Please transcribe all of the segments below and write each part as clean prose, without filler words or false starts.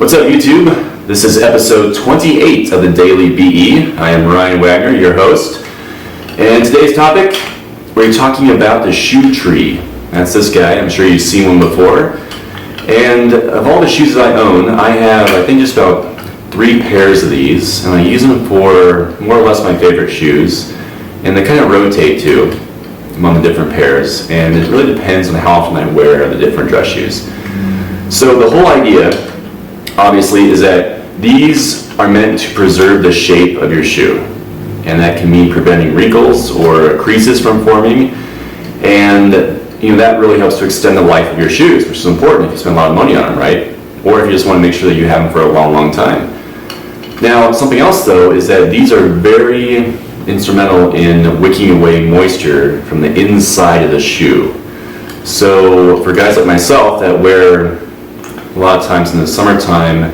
What's up, YouTube? This is episode 28 of the Daily BE. I am Ryan Wagner, your host. And today's topic, we're talking about the shoe tree. That's this guy. I'm sure you've seen one before. And of all the shoes that I own, I have, I think, just about 3 pairs of these. And I use them for more or less my favorite shoes. And they kind of rotate too among the different pairs. And it really depends on how often I wear the different dress shoes. So the whole idea, obviously, is that these are meant to preserve the shape of your shoe. And that can mean preventing wrinkles or creases from forming. And that really helps to extend the life of your shoes, which is important if you spend a lot of money on them, right? Or if you just want to make sure that you have them for a long, long time. Now, something else though is that these are very instrumental in wicking away moisture from the inside of the shoe. So for guys like myself that wear, a lot of times in the summertime,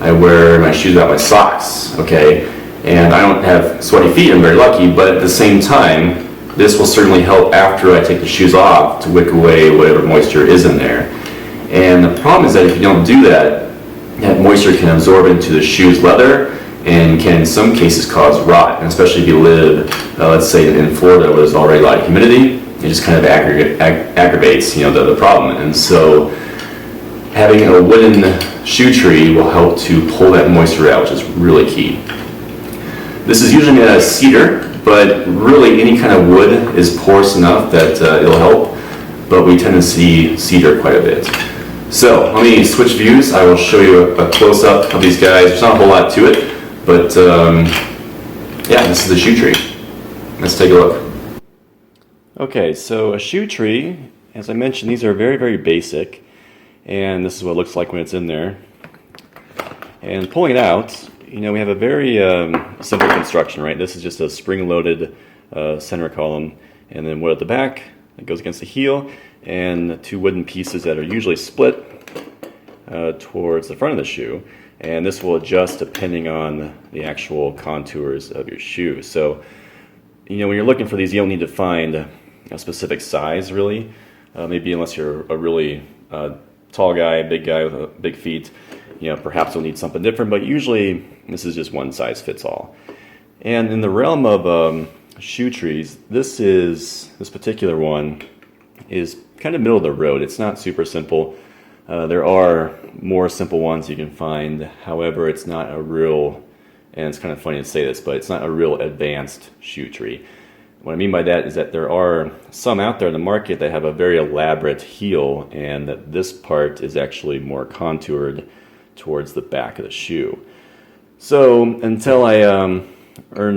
I wear my shoes without my socks, okay? And I don't have sweaty feet, I'm very lucky, but at the same time, this will certainly help after I take the shoes off to wick away whatever moisture is in there. And the problem is that if you don't do that, that moisture can absorb into the shoe's leather and can in some cases cause rot, and especially if you live, let's say in Florida where there's already a lot of humidity, it just kind of aggravates the problem. And so having a wooden shoe tree will help to pull that moisture out, which is really key. This is usually made out of cedar, but really any kind of wood is porous enough that it'll help, but we tend to see cedar quite a bit. So let me switch views. I will show you a close-up of these guys. There's not a whole lot to it, but yeah, this is the shoe tree. Let's take a look. Okay, so a shoe tree, as I mentioned, these are very, very basic, and this is what it looks like when it's in there. And pulling it out, we have a very simple construction, right? This is just a spring-loaded center column, and then wood at the back that goes against the heel, and 2 wooden pieces that are usually split towards the front of the shoe. And this will adjust depending on the actual contours of your shoe. So, when you're looking for these, you don't need to find a specific size, really. Maybe unless you're a really tall guy, big guy with big feet, perhaps you'll need something different, but usually this is just one size fits all. And in the realm of shoe trees, this particular one is kind of middle of the road. It's not super simple. There are more simple ones you can find. However, it's not a real, and it's kind of funny to say this, but it's not a real advanced shoe tree. What I mean by that is that there are some out there in the market that have a very elaborate heel, and that this part is actually more contoured towards the back of the shoe. So until I earn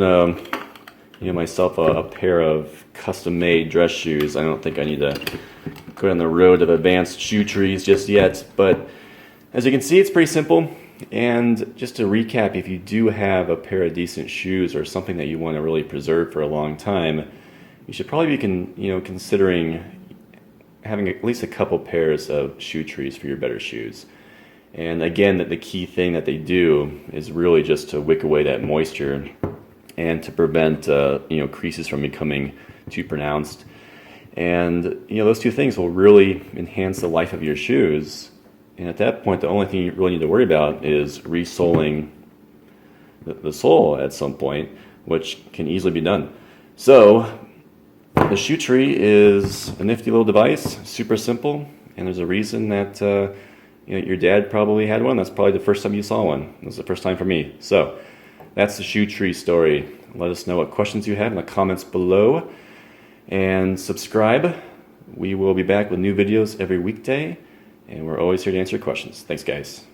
myself a pair of custom-made dress shoes, I don't think I need to go down the road of advanced shoe trees just yet. But as you can see, it's pretty simple. And just to recap, if you do have a pair of decent shoes or something that you want to really preserve for a long time, you should probably be considering having at least a couple pairs of shoe trees for your better shoes. And again, the key thing that they do is really just to wick away that moisture and to prevent creases from becoming too pronounced. And those 2 things will really enhance the life of your shoes. And at that point, the only thing you really need to worry about is resoling the sole at some point, which can easily be done. So the shoe tree is a nifty little device, super simple, and there's a reason that your dad probably had one. That's probably the first time you saw one. It was the first time for me. So that's the shoe tree story. Let us know what questions you have in the comments below, and subscribe. We will be back with new videos every weekday. And we're always here to answer your questions. Thanks, guys.